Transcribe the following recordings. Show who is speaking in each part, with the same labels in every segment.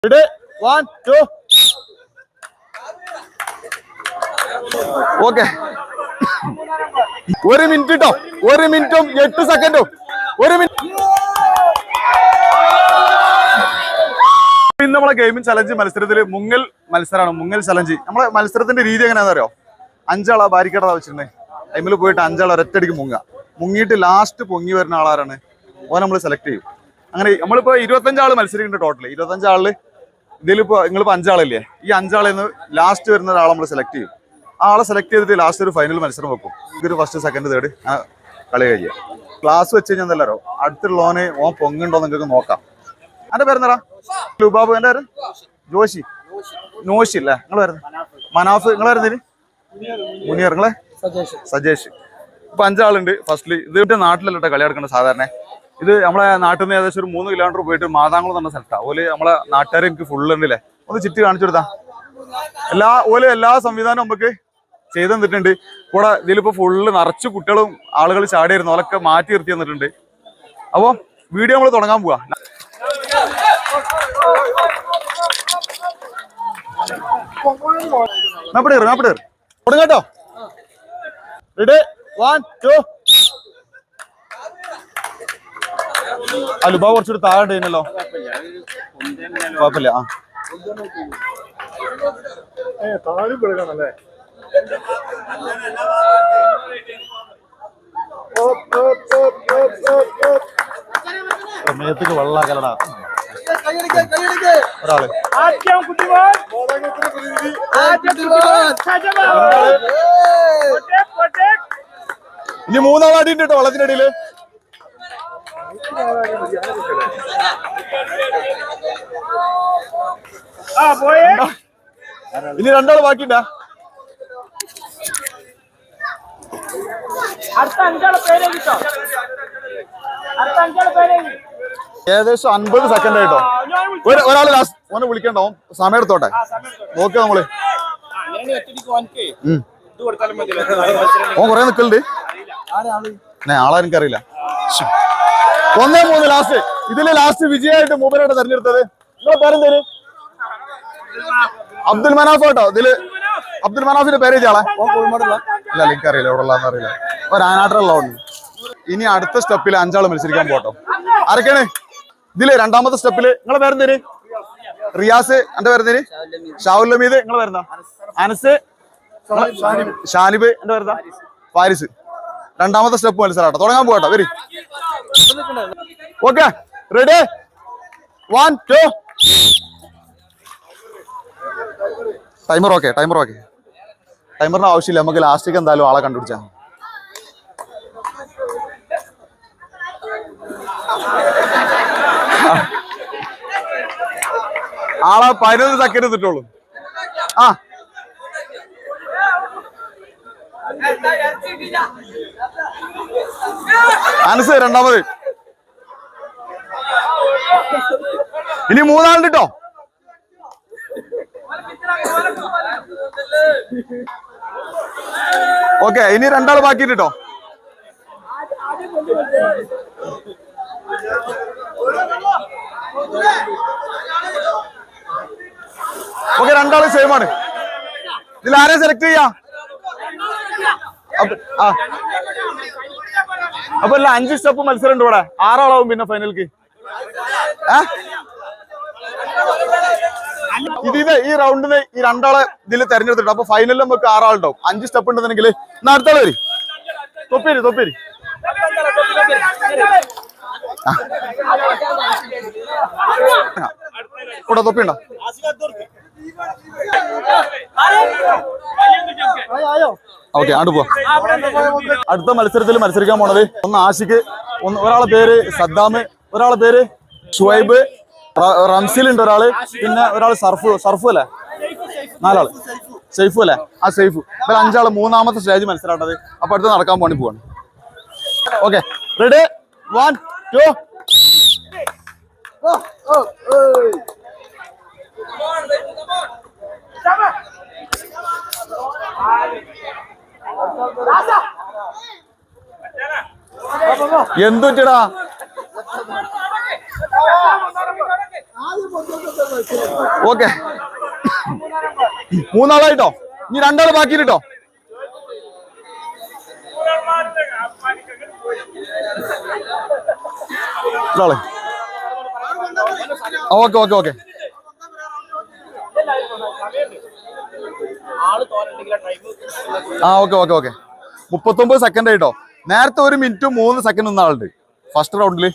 Speaker 1: Ready? 1, 2. Okay. 1 minute ട്ടോ. 1 മിനിറ്റും 8 സെക്കൻഡും. 1 മിനിറ്റ്. ഇന്ന് നമ്മളെ ഗെയിമിംഗ് ചലഞ്ച് മത്സരത്തിൽ മുങ്ങൽ മത്സരമാണ്. മുങ്ങൽ ചലഞ്ച്. നമ്മളെ മത്സരത്തിന്റെ രീതി എങ്ങനെയാണെന്ന് അറിയോ? 5 ആളാ ബാരിക്കേഡാ വെച്ചിട്ടുണ്ടെങ്കിൽ അതിൽ പോയിട്ട് 5 ആൾ ഒരൊറ്റടിക്ക് മുങ്ങിയിട്ട് ലാസ്റ്റ് പൊങ്ങി വരുന്ന ആളാരാണ് ഓ നമ്മൾ സെലക്ട് ചെയ്യും. അങ്ങനെ നമ്മളിപ്പോ 25 ആള് മത്സരിക്കുന്നുണ്ട്. ടോട്ടൽ 25 ആളില് ഇതിലിപ്പോ നിങ്ങളിപ്പോ 5 ആളല്ലേ, ഈ 5 ആളിൽ നിന്ന് ലാസ്റ്റ് വരുന്ന ഒരാളെ നമ്മൾ സെലക്ട് ചെയ്യും. ആ ആളെ സെലക്ട് ചെയ്തിട്ട് ലാസ്റ്റ് ഒരു ഫൈനൽ മത്സരം വെക്കും. ഇതൊരു ഫസ്റ്റ് സെക്കൻഡ് തേർഡ് കളി കഴിയുക. ക്ലാസ് വെച്ച് കഴിഞ്ഞാൽ എന്തല്ലോ അടുത്തുള്ളവന് ഓൻ പൊങ്ങുണ്ടോ നിങ്ങൾക്ക് നോക്കാം. എന്റെ പേരെന്താ? ലുബാബു. എന്റെ പേര് ജോഷി. നോഷി അല്ലേ? നിങ്ങൾ വരുന്നത് മനാഫ്. നിങ്ങൾ വരുന്നതിന് മുനിയർ. നിങ്ങളെ സജേഷ്. ഇപ്പൊ 5 ആളുണ്ട് ഫസ്റ്റില്. ഇത് നാട്ടിലല്ല കളി നടക്കുന്നത് സാധാരണ. ഇത് നമ്മളെ നാട്ടിൽ നിന്ന് ഏകദേശം ഒരു 3 കിലോമീറ്റർ പോയിട്ട് മാതാങ്കുളം എന്ന സ്ഥലത്താണ്. ഓല് നമ്മളെ നാട്ടുകാരെ എനിക്ക് ഫുള്ള് ഉണ്ടല്ലേ, ഒന്ന് ചുറ്റി കാണിച്ചു കൊടുത്താ. എല്ലാ സംവിധാനവും നമുക്ക് ചെയ്തു തന്നിട്ടുണ്ട്. കൂടെ ഇതിലിപ്പോ ഫുള്ള് നിറച്ച് കുട്ടികളും ആളുകൾ ചാടിയായിരുന്നു, ഓലൊക്കെ മാറ്റി നിർത്തി തന്നിട്ടുണ്ട്. അപ്പൊ വീഡിയോ നമ്മൾ തുടങ്ങാൻ പോവാ. തുടങ്ങാട്ടോ. റെഡി? 1, 2. അലുബ കുറച്ചുകൂടി താഴെ ഉണ്ടല്ലോ. കുഴപ്പമില്ല. മേത്തേക്ക് വെള്ളാക്കലടാ ഒരാള്. ഇനി 3 ആളാടിണ്ട് കേട്ടോ വെള്ളത്തിന്റെ അടിയില്. ഇനി 2 ആള് ബാക്കിണ്ടാ. ഏകദേശം 50 സെക്കൻഡ് ആയിട്ടോ. ഒരാള് ലാസ്റ്റ് ഓനെ വിളിക്കണ്ടോ, സമയം എടുത്തോട്ടെ. നോക്കിയോ നമ്മള് ഓൻ കൊറേ നിക്കലുണ്ട്. ആളെ എനിക്കറിയില്ല. 1-3 ലാസ്റ്റ്. ഇതില് ലാസ്റ്റ് വിജയമായിട്ട് മൂപ്പരായിട്ട് തെരഞ്ഞെടുത്തത് നിങ്ങളെ പേരെന്തേലും? അബ്ദുൽ മനാഫ് കേട്ടോ. ഇതില് അബ്ദുൽ മനാഫിന്റെ പേര് ആളെ ഇല്ല, എനിക്കറിയില്ല. എവിടെ ഉള്ളതെന്ന് അറിയില്ല. ഒരാനാട്ടുള്ള. ഇനി അടുത്ത സ്റ്റെപ്പിൽ 5 ആള് മത്സരിക്കാൻ പോട്ടോ. ആരൊക്കെയാണ് ഇതില്? 2ാമത്തെ സ്റ്റെപ്പില് നിങ്ങളെ പേരെന്തേര്? റിയാസ്. എന്റെ പേരെന്തേര്? ഷാവുൽ ഹമീദ്. നിങ്ങളെ പേരെന്താ? അനസ്. ഷാനിബ്. എന്റെ പേരെന്താ? ഫാരിസ്. 2ാമത്തെ സ്റ്റെപ്പ് മത്സരാട്ടോ. തുടങ്ങാൻ പോകട്ടോ. വരി. ഓക്കെ. റെഡി? 1, 2. Timer okay. ടൈമറിന് ആവശ്യമില്ല, നമുക്ക് ലാസ്റ്റിക്ക് എന്തായാലും ആളെ കണ്ടുപിടിച്ചാ. ആളെ 15 സെക്കൻഡ് കിട്ടുള്ളൂ. അനസ് 2ാമത്. ഇനി 3 ആളുണ്ട് കേട്ടോ. ഓക്കെ. ഇനി 2 ആള് ബാക്കിയിട്ട് കേട്ടോ. ഓക്കെ. 2 ആള് സെയിം ആണ്. ഇതിൽ ആരെ സെലക്ട് ചെയ്യാ? അപ്പൊ 5 സ്റ്റെപ്പ് മത്സരം ഉണ്ട് ഇവിടെ. 6 ആളാവും പിന്നെ ഫൈനൽക്ക്. ഇതിന് ഈ റൗണ്ടിന് ഈ 2 ആളെ ഇതിൽ തെരഞ്ഞെടുത്തിട്ടുണ്ട്. അപ്പൊ ഫൈനലിൽ നമുക്ക് 6 ആളുണ്ടാവും. 5 സ്റ്റെപ്പ് ഉണ്ടെന്നുണ്ടെങ്കിൽ അടുത്ത ആള് വരി. തൊപ്പേരി കൂടെ തൊപ്പിയുണ്ടോ? ഓക്കെ. ആണ്ട് പോവാ. അടുത്ത മത്സരത്തിൽ മത്സരിക്കാൻ പോണത് ഒന്ന് ആഷിഖ്, ഒരാളെ പേര് സദ്ദാം, ഒരാളെ പേര് ഷുഹൈബ്, റംസിൽ ഉണ്ട് ഒരാള്, പിന്നെ ഒരാള് സർഫു അല്ലേ? 4 ആള്. സൈഫു അല്ലേ? ആ സൈഫു. ഇവർ 5 ആള് 3ാമത്തെ സ്റ്റേജ് മത്സരമാണത്. അപ്പൊ അടുത്ത് നടക്കാൻ പോവാണ്. ഓക്കെ. റെഡി? 1, 2. എന്തുറ്റടാ ഓക്കെ, 3 ആളായിട്ടോ. ഇനി 2 ആള് ബാക്കിയിട്ടോ. Okay okay okay. Okay okay okay. 39 second ആയിട്ടോ. നേരത്തെ 1 മിനിറ്റും 3 സെക്കൻഡ് ഒന്നും ആളുണ്ട് ഫസ്റ്റ് റൗണ്ടില്.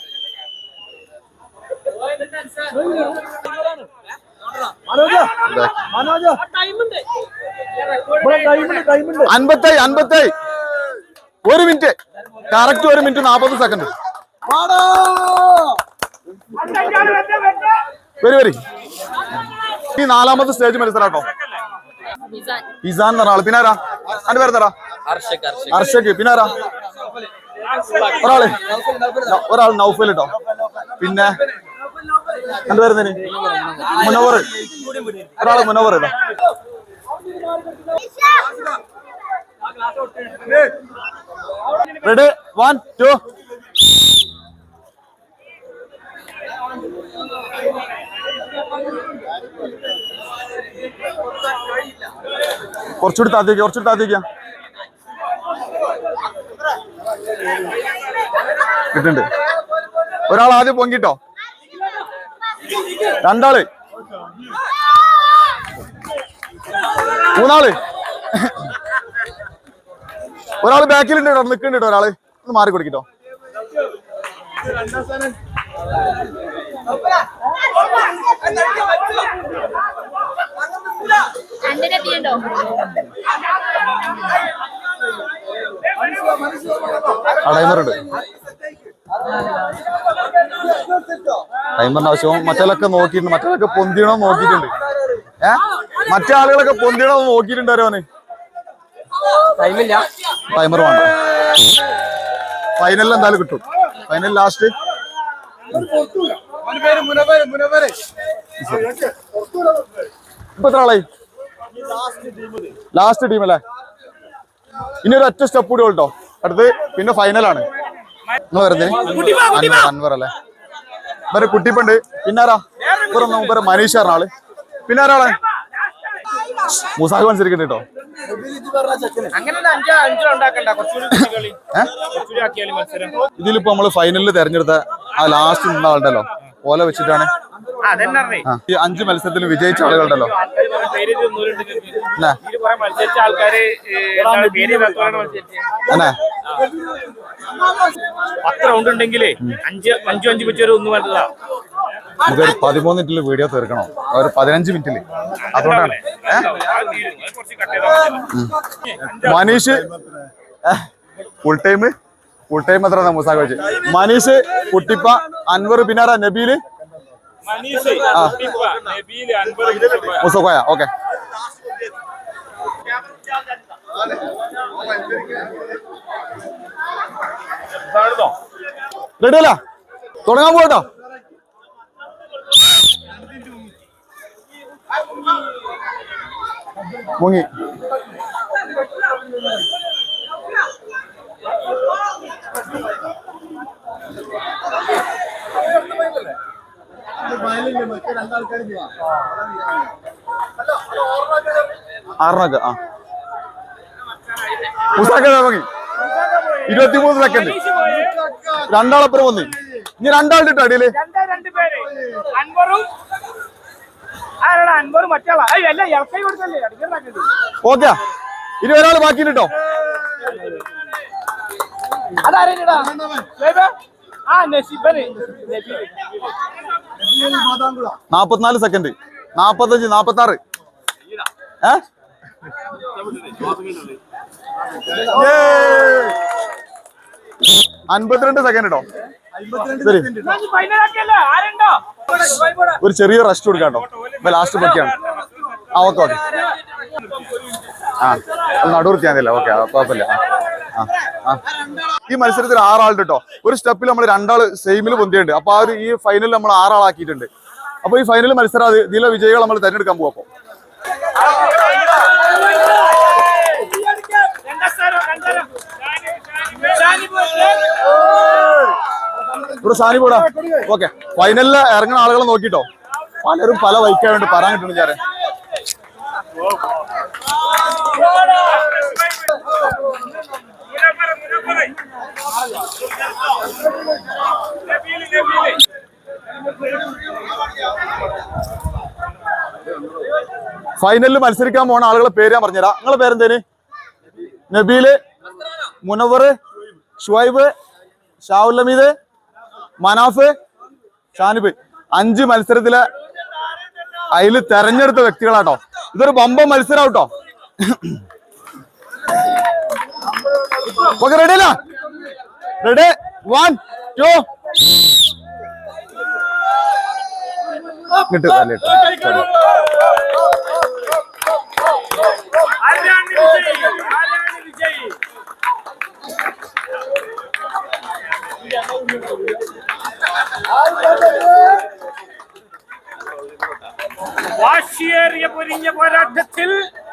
Speaker 1: അൻപത്തായി 1 മിനിറ്റ് കറക്റ്റ്, 1 മിനിറ്റ് 40 സെക്കൻഡ്. വരി. ഈ 4ാമത്തെ സ്റ്റേജ് മത്സരാട്ടോ. ഇസാൻ എന്ന് പറഞ്ഞ ആള്. പിന്നെ ആരാ? അതിന്റെ പേരെന്താ? അർഷക്ക്. പിന്നെ ആരാ? ഒരാൾ നൗഫൽ കേട്ടോ. പിന്നെ എന്റെ പേര് മുനവർ. ഒരാള് മുനവർ കേട്ടോ. റെഡി 1 2. കുറച്ചുകൂടി താത്തേക്ക്. കിട്ടുന്നുണ്ട്. ഒരാൾ ആദ്യം പൊങ്ങിട്ടോ. 2 ആള്, 3 ആള്. ഒരാള് ബാക്കിലുണ്ട് കേട്ടോ, നിൽക്കുന്നുണ്ട് കേട്ടോ. ഒരാള് ഒന്ന് മാറി കൊടുക്കിട്ടോ. ടൈമറുണ്ട്. ടൈമറിന്റെ ആവശ്യം. മറ്റേലൊക്കെ നോക്കിയിട്ടുണ്ട്. മറ്റേലൊക്കെ പൊന്തിയണോ നോക്കിയിട്ടുണ്ട്. മറ്റേ ആളുകളൊക്കെ പൊന്തിയണോ നോക്കിയിട്ടുണ്ട്. ഓരോന്ന് ടൈമർ വേണ്ട. ഫൈനലിൽ എന്തായാലും കിട്ടും. ഫൈനൽ ലാസ്റ്റ് ഇപ്പൊ എത്ര ആളായി? ലാസ്റ്റ് ടീം അല്ലേ? ഇനി ഒരു ഒറ്റ സ്റ്റെപ്പ് കൂടി ഉള്ളട്ടോ. അടുത്ത് പിന്നെ ഫൈനലാണ്. നിങ്ങൾ വരുന്നതിന് അൻവർ അല്ലേ? ഇവരെ കുട്ടിപ്പുണ്ട്. പിന്നാരാ? ഇവരെ മനീഷ് പറഞ്ഞ ആള്. പിന്നെ ആരാളെ? മുസാഖ് മനസ്സിരിക്കുന്നുണ്ട് കേട്ടോ. ഇതിലിപ്പോ നമ്മള് ഫൈനലിൽ തെരഞ്ഞെടുത്ത ആ ലാസ്റ്റ് നിന്ന ആളുണ്ടല്ലോ, ഓല വെച്ചിട്ടാണ് ഈ 5 മത്സരത്തിൽ വിജയിച്ച ആളുകളുണ്ടല്ലോ. നമുക്കൊരു 13 മിനിറ്റിൽ വീഡിയോ തീർക്കണം. ഒരു 15 മിനിറ്റില്. അതുകൊണ്ടാണ് മനീഷ് ഫുൾ ടൈം എത്ര മുസാഖ് വെച്ച്. മനീഷ്, കുട്ടിപ്പ, അൻവർ, പിന്നാര നബീല്, മുസഫയ. ഓക്കെ, റെഡി അല്ല? തുടങ്ങാൻ പോട്ടോ. മുങ്ങി. ആറിനൊക്കെ മുസാഖ മുങ്ങി. 23 സെക്കൻഡ്. 2 ആളപ്പുറം വന്നി. ഇനി 2 ആളുടെ ഇട്ടോ അടിയില്. ഓക്കെ, ഇനി ഒരാൾ ബാക്കിയിട്ടോ. നാപ്പത്തിനാല് സെക്കൻഡ്. 45 46. 52 സെക്കൻഡ് കേട്ടോ. ഒരു ചെറിയ റെസ്റ്റ് കൊടുക്കാട്ടോ. ലാസ്റ്റ് പൊക്കിയാണ്. Okay okay. നടുവൃത്തി ആണല്ലേ? ഓക്കെ, കുഴപ്പമില്ല. ഈ മത്സരത്തിൽ 6 ആളുണ്ട് കേട്ടോ. ഒരു സ്റ്റെപ്പിൽ നമ്മൾ 2 ആള് സെയിമിൽ പൊന്തിയുണ്ട്. അപ്പൊ ആ ഒരു ഈ ഫൈനലിൽ നമ്മൾ 6 ആളാക്കിയിട്ടുണ്ട്. അപ്പൊ ഈ ഫൈനൽ മത്സരം ഇതിലെ വിജയികൾ നമ്മൾ തിരഞ്ഞെടുക്കാൻ പോകും. അപ്പൊ ഇവിടെ സാനി പോടാ. ഓക്കെ, ഫൈനലിൽ ഇറങ്ങുന്ന ആളുകളെ നോക്കിട്ടോ. പലരും പല വൈക്കായോണ്ട് പറയാൻ കിട്ടുന്നു ഞാൻ. ഫൈനലിൽ മത്സരിക്കാൻ പോണ ആളുകളെ പേര് ഞാൻ പറഞ്ഞുതരാം. നിങ്ങളെ പേരെന്തേന്? നബീല്, മുനവർ, ഷുഐബ്, ഷാവുൽ ഹമീദ്, മനാഫ്, ഷാനിബ്. 5 മത്സരത്തിലെ അതിൽ തെരഞ്ഞെടുത്ത വ്യക്തികളാട്ടോ. ഇതൊരു ബമ്പം മത്സരം കേട്ടോ. ഓക്കെ, റെഡി അല്ല? Ready, 1 2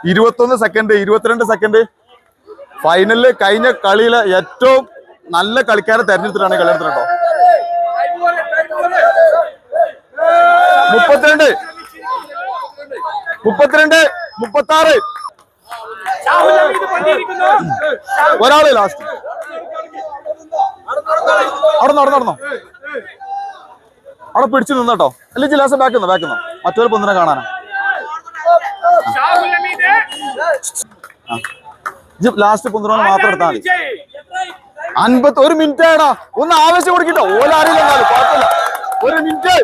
Speaker 1: 21 second 22 second. ഫൈനലില് കഴിഞ്ഞ കളിയിലെ ഏറ്റവും നല്ല കളിക്കാരെ തെരഞ്ഞെടുത്തിട്ടാണ് കളി എടുത്തിട്ടോ. 32 32 36. ഒരാള് ലാസ്റ്റ്. അവിടെ നടന്നോ അവിടെ പിടിച്ചു നിന്നോ. അല്ലെങ്കിൽ ലാസ്റ്റ് ബാക്കുന്നോ മറ്റൊരു പൊന്നിനെ കാണാനാ. ലാസ്റ്റ് പൊന്നിനോട് മാത്രം എടുത്താൽ മതി. 51 മിനിറ്റ് ആടാ. ഒന്ന് ആവേശം കൊടുക്കട്ടോ. ഓലാറിയില്ല, കുഴപ്പമില്ല. 1 മിനിറ്റ്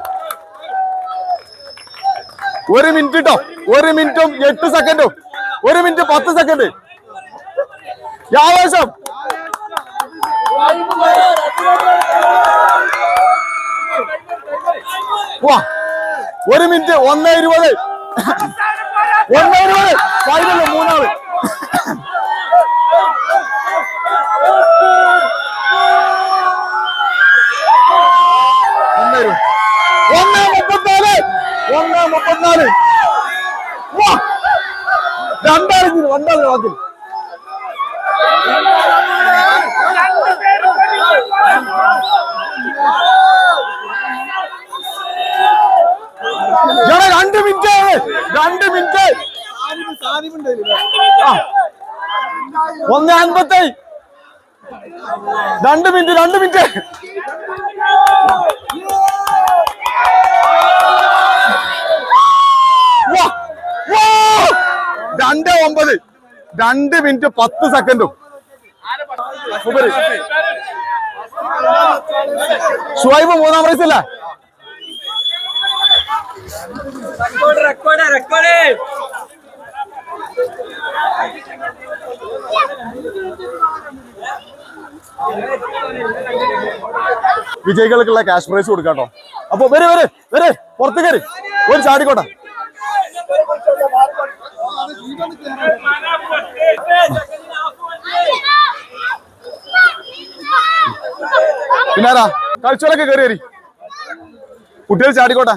Speaker 1: കേട്ടോ. 1 മിനിറ്റും 8 സെക്കൻഡും. 1 മിനിറ്റ് 10 സെക്കൻഡ്. ആവേശം. വാ, 1 മിനിറ്റ് 1:20. 1:20. ഫൈനല് 3 ആള്. ഒന്ന് 34. 2 വാക്കിൽ രണ്ട് മിനിറ്റ് 1:50. 2 മിനിറ്റ്. 2:09. 2 മിനിറ്റ് 10 സെക്കൻഡും. ഷുഐബ് 3ാം പ്രൈസ് അല്ലേ? വിജയികൾക്കുള്ള ക്യാഷ് പ്രൈസ് കൊടുക്കാട്ടോ. അപ്പൊ വരെ പുറത്ത് കയറി ഒരു ചാടിക്കോട്ടെ. പിന്നാരാ കളിച്ചോലൊക്കെ കയറി കുട്ടികൾ ചാടിക്കോട്ടെ.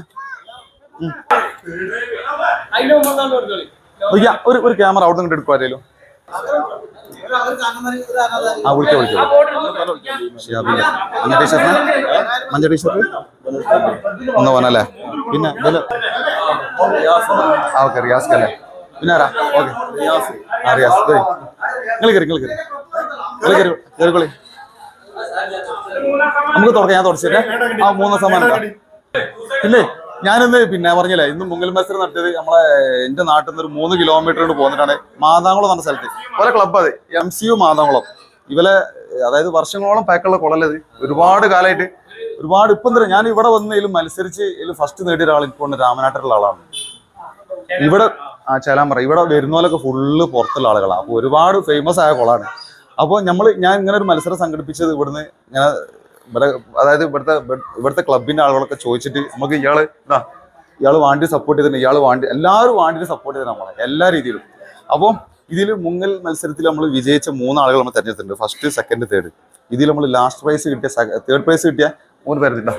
Speaker 1: ഒരു ക്യാമറ അവിടെ നിന്ന് എടുക്കുവാരല്ലോ. മഞ്ഞ ടീഷർട്ട് ഒന്ന് പോനല്ലേ. പിന്നെ ഓക്കെ റിയാസ് അല്ലേ? പിന്നെ ആരാ? ഓക്കെ റിയാസ്. നിങ്ങൾ കയറിക്കോളി. നമുക്ക് തുടങ്ങാം. ഞാൻ തുടച്ചിട്ടേ 3 സമ്മാനം. പിന്നെ ഞാനിന്ന് പറഞ്ഞില്ലേ, ഇന്ന് മുങ്ങൽ മത്സരം നടത്തിയത് എന്റെ നാട്ടിൽ നിന്ന് ഒരു 3 കിലോമീറ്റർ കൊണ്ട് പോന്നിട്ടാണ്. മാതാങ്കുളം എന്ന സ്ഥലത്ത് ഓരോ ക്ലബ്ബ്, അത് MCU മാതാങ്കുളം. ഇവലെ അതായത് വർഷങ്ങളോളം പാക്കുള്ള കുളല്ലത്. ഒരുപാട് കാലമായിട്ട് ഇപ്പം ഞാൻ ഇവിടെ വന്ന് ഇതിൽ മത്സരിച്ച് ഇതിൽ ഫസ്റ്റ് നേടിയ ഒരാൾ എനിക്ക് കൊണ്ട് രാമനാട്ടിലുള്ള ആളാണ്. ഇവിടെ ചേലാമ്പറ ഇവിടെ വരുന്നവരൊക്കെ ഫുള്ള് പുറത്തുള്ള ആളുകളാണ്. അപ്പോൾ ഒരുപാട് ഫേമസ് ആയ കുളമാണ്. അപ്പോൾ ഞാൻ ഇങ്ങനെ ഒരു മത്സരം സംഘടിപ്പിച്ചത് ഇവിടുന്ന് ഞാൻ അതായത് ഇവിടുത്തെ ക്ലബിന്റെ ആളുകളൊക്കെ ചോദിച്ചിട്ട് നമുക്ക് ഇയാൾ വാണ്ടി സപ്പോർട്ട് ചെയ്തിട്ടുണ്ട്, എല്ലാവരും വാണ്ടിന് സപ്പോർട്ട് ചെയ്തിട്ട് നമ്മളെ എല്ലാ രീതിയിലും. അപ്പോൾ ഇതിൽ മുങ്ങൽ മത്സരത്തിൽ നമ്മൾ വിജയിച്ച 3 ആളുകൾ നമ്മൾ തെരഞ്ഞെടുത്തിട്ടുണ്ട്. First, second, third. ഇതിൽ നമ്മൾ ലാസ്റ്റ് പ്രൈസ് കിട്ടിയ തേർഡ് പ്രൈസ് കിട്ടിയ 3 പേരുണ്ടോ,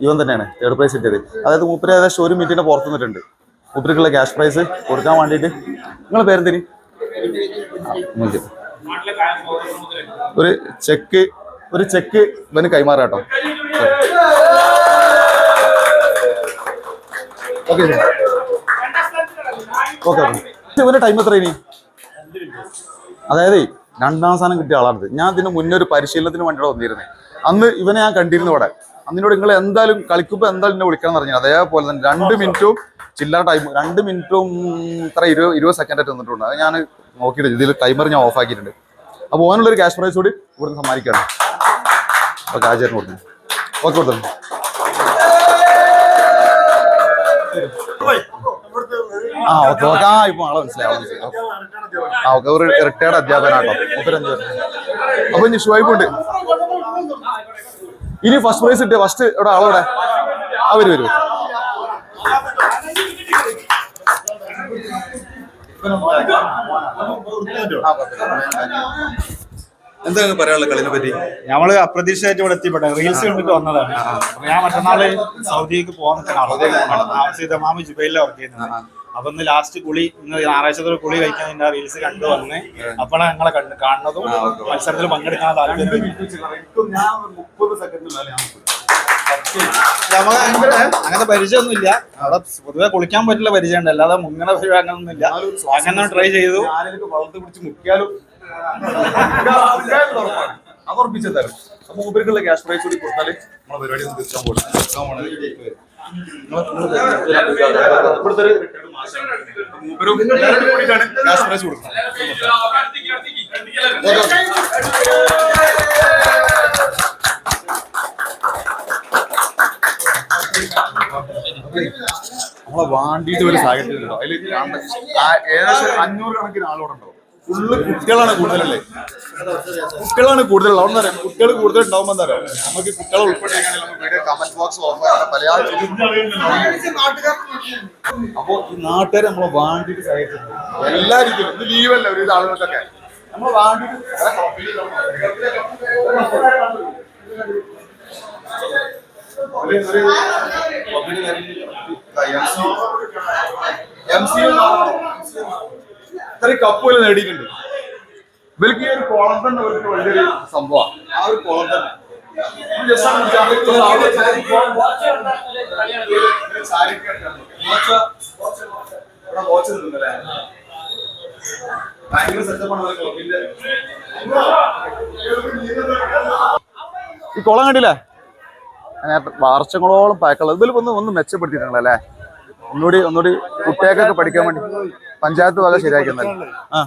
Speaker 1: ഇവൻ തന്നെയാണ് തേർഡ് പ്രൈസ് കിട്ടിയത്. അതായത് മൂപ്പര് ഏകദേശം 1 മിനിറ്റിന്റെ പുറത്ത് നിന്നിട്ടുണ്ട്. മൂപ്പർക്കുള്ള ക്യാഷ് പ്രൈസ് കൊടുക്കാൻ വേണ്ടിയിട്ട് നിങ്ങളെ പേരെന്തിന് ഒരു ചെക്ക് ഇവന് കൈമാറാട്ടോ. Okay okay. ഇവന്റെ ടൈം എത്ര ഇനി? അതായത് 2ാം സ്ഥാനം കിട്ടിയ ആളാണ്. ഞാൻ ഇതിന് മുന്നേ ഒരു പരിശീലനത്തിന് വേണ്ടിയിട്ട് വന്നിരുന്നത്. അന്ന് ഇവനെ ഞാൻ കണ്ടിരുന്നു ഇവിടെ. അന്നിനോട് നിങ്ങൾ എന്തായാലും കളിക്കുമ്പോൾ എന്തായാലും എന്നെ വിളിക്കണം എന്ന് പറഞ്ഞു. അതേപോലെ തന്നെ 2 മിനിറ്റും ചില്ലറ ടൈം, 2 മിനിറ്റും ഇത്ര 20 സെക്കൻഡായിട്ട് വന്നിട്ടുണ്ട്. അത് ഞാൻ നോക്കിയിട്ട് ഇതിൽ ടൈമർ ഞാൻ ഓഫ് ആക്കിയിട്ടുണ്ട്. അപ്പോൾ ഓനുള്ളൊരു ക്യാഷ് പ്രൈസ് കൂടി ഇവിടുന്ന് സമ്മാനിക്കുകയാണ്. ഓക്കെ, ആചാരം കൊടുത്തു. ഓക്കെ കൊടുത്തു. ആ ഓക്കെ ഓക്കെ. ആ ഇപ്പൊ ആളെ മനസ്സിലാവും. ആ ഓക്കെ, ഒരു റിട്ടയർഡ് അധ്യാപകനാട്ടോ. 35 വർഷം. അപ്പൊ ഇനി ഷുവൈബുണ്ട്. ഇനി ഫസ്റ്റ് പ്രൈസ് കിട്ടിയ ഫസ്റ്റ് ഇവിടെ ആളോടെ അവര് വരും. എന്താണ് പറയാനുള്ള കളിനെ പറ്റി?
Speaker 2: ഞമ്മള് അപ്രതീക്ഷിതമായിട്ട് ഇവിടെ എത്തിപ്പെട്ട റീൽസ് കണ്ടിട്ട് വന്നതാണ്. ഞാൻ മറ്റന്നാള് സൗദിക്ക് പോകാൻ മാമി ജുബൈലിലെ വർക്ക് ചെയ്യുന്നത്. അപ്പൊ ഇന്ന് ലാസ്റ്റ് കുളി, ഇന്ന് ഞായറാഴ്ച കുളി കഴിക്കാൻ റീൽസ് കണ്ടു വന്ന് അപ്പോഴാണ് ഞങ്ങളെ കാണുന്നതും മത്സരത്തിൽ പങ്കെടുക്കാൻ താല്പര്യം. നമുക്ക് അങ്ങനത്തെ പരിചയമൊന്നുമില്ല. അവിടെ പൊതുവെ കുളിക്കാൻ പറ്റില്ല പരിചയമുണ്ട്, അല്ലാതെ മുങ്ങണ പരിപാടി അങ്ങനൊന്നുമില്ല. അങ്ങനെ ട്രൈ ചെയ്തു.
Speaker 1: വളർത്ത് പിടിച്ച് മുക്കിയാലും അതുറപ്പിച്ചെന്തായാലും. അപ്പൊ മൂപ്പർക്കുള്ള ക്യാഷ് പ്രൈസ് കൂടി കൊടുത്താല് നമ്മളെ പരിപാടി ഒന്ന് തീർച്ചാൻ പോകും. ക്യാഷ് പ്രൈസ് കൊടുക്കണം. നമ്മളെ വാണ്ടിയിട്ട് ഒരു സാഹചര്യം ഉണ്ടോ? അതിൽ ഏകദേശം 500 കണക്കിന് ആളോടുണ്ടോ? ഫുള്ള് കുട്ടികളാണ് കൂടുതലല്ലേ? കുട്ടികളാണ് കൂടുതൽ. അവിടെ പറയാം, കുട്ടികൾ കൂടുതൽ ഉണ്ടാവുമ്പോ എന്താ പറയാ, നമുക്ക് കുട്ടികളെ ഉൾപ്പെടുത്തി കമന്റ് ബോക്സ് ഓഫ് അപ്പൊ ഈ നാട്ടുകാർ നമ്മളെ വാണ്ടിട്ട് സഹായിച്ചിട്ടുണ്ട് എല്ലാ രീതിയിലും. ഇത് ലീവല്ല ഒരു ഇത് ആളുകൾക്കൊക്കെ നമ്മളെ വാണ്ടിട്ട്. ഇത്രയും കപ്പുകൾ നേടിയിട്ടുണ്ട്. ഇവർക്ക് ഈ ഒരു കോളം തന്നെ അവർക്ക് വലിയൊരു സംഭവമാണ്. ആ ഒരു കോളം തന്നെ ഈ കുളം കണ്ടില്ലേ? വർഷങ്ങളോളം പഴക്കമുള്ളത്. ഇതിൽ ഒന്ന് മെച്ചപ്പെടുത്തിയിട്ടുണ്ടല്ലേ? ഒന്നുകൂടി കുട്ടികൾക്കൊക്കെ പഠിക്കാൻ വേണ്ടി പഞ്ചായത്ത് വക ശരിയാക്കുന്നല്ലേ? ആ,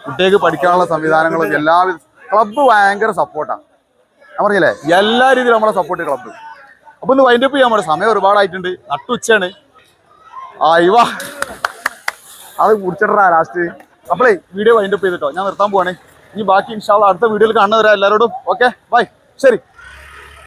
Speaker 1: കുട്ടികൾക്ക് പഠിക്കാനുള്ള സംവിധാനങ്ങളും എല്ലാവിധ. ക്ലബ്ബ് ഭയങ്കര സപ്പോർട്ടാണ്. ഞാൻ പറഞ്ഞില്ലേ, എല്ലാ രീതിയിലും നമ്മളെ സപ്പോർട്ട് ക്ലബ്ബ്. അപ്പൊ ഒന്ന് വൈൻഡപ്പ് ചെയ്യാൻ പറ്റും. സമയം ഒരുപാടായിട്ടുണ്ട്. നട്ടുച്ചയാണ്. ഇവാ അത് കുടിച്ചിട്ടാ ലാസ്റ്റ്. അപ്പോഴേ വീഡിയോ വൈൻഡപ്പ് ചെയ്തിട്ടോ ഞാൻ നിർത്താൻ പോവാണ്. ഇനി ബാക്കി ഇൻഷാ അല്ലാഹ് അടുത്ത വീഡിയോയിൽ കാണുന്നവരാ എല്ലാവരോടും ഓക്കെ ബൈ. ശരി.